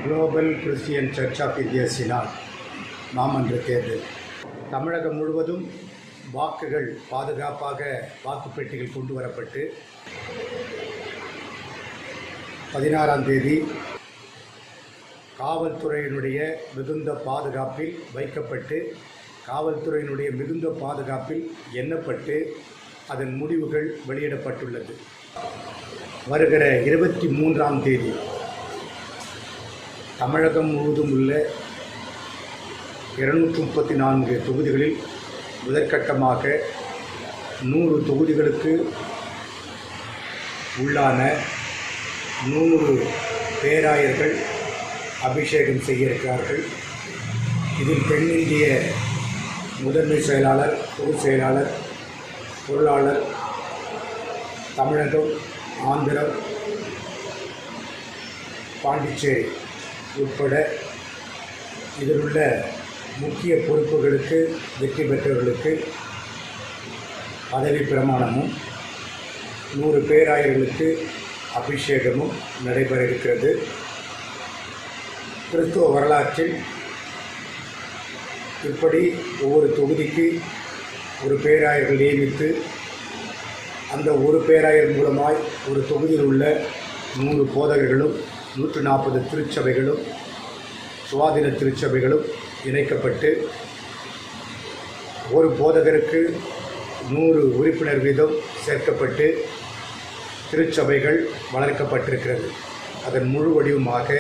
Global christian church of India synod மாமன்ற தேர்தல் தமிழகம் முழுவதும் வாக்குகள் பாதுகாப்பாக வாக்குப்பெட்டிகள் கொண்டு வரப்பட்டு 16ஆம் தேதி காவல்துறையினுடைய மிகுந்த பாதுகாப்பில் வைக்கப்பட்டு காவல்துறையினுடைய மிகுந்த பாதுகாப்பில் எண்ணப்பட்டு அதன் முடிவுகள் வெளியிடப்பட்டுள்ளது. வருகிற 23ஆம் தேதி தமிழகம் முழுவதும் உள்ள 234 தொகுதிகளில் முதற்கட்டமாக 100 தொகுதிகளுக்கு உள்ளான 100 பேராயர்கள் அபிஷேகம் செய்ய இருக்கிறார்கள். இதில் தென்னிந்திய முதன்மை செயலாளர், பொதுச் செயலாளர், பொருளாளர், தமிழகம், ஆந்திரம், பாண்டிச்சேரி உட்பட இதில் உள்ள முக்கிய பொறுப்புகளுக்கு வெற்றி பெற்றவர்களுக்கு பதவி பிரமாணமும் 100 பேராயர்களுக்கு அபிஷேகமும் நடைபெற இருக்கிறது. கிறிஸ்துவ வரலாற்றில் இப்படி ஒவ்வொரு தொகுதிக்கு ஒரு பேராயர்கள் நியமித்து அந்த ஒரு பேராயர் மூலமாய் ஒரு தொகுதியில் உள்ள 100 போதகர்களும் 140 திருச்சபைகளும் சுவாதீன திருச்சபைகளும் இணைக்கப்பட்டு ஒரு போதகருக்கு 100 உறுப்பினர் வீதம் சேர்க்கப்பட்டு திருச்சபைகள் வளர்க்கப்பட்டிருக்கிறது. அதன் முழு வடிவமாக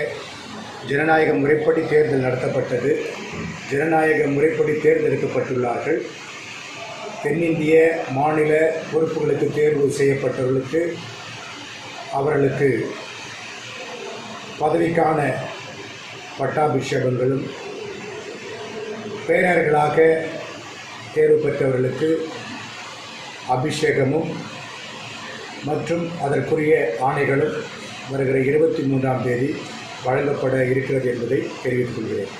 ஜனநாயக முறைப்படி தேர்தல் நடத்தப்பட்டது. ஜனநாயக முறைப்படி தேர்ந்தெடுக்கப்பட்டுள்ளார்கள். தென்னிந்திய மாநில பொறுப்புகளுக்கு தேர்வு செய்யப்பட்டவர்களுக்கு அவர்களுக்கு பதவிக்கான பட்டாபிஷேகங்களும், பேராயர்களாக தேர்வு பெற்றவர்களுக்கு அபிஷேகமும் மற்றும் அதற்குரிய ஆணைகளும் வருகிற 23ஆம் தேதி வழங்கப்பட இருக்கிறது என்பதை தெரிவித்துக் கொள்கிறேன்.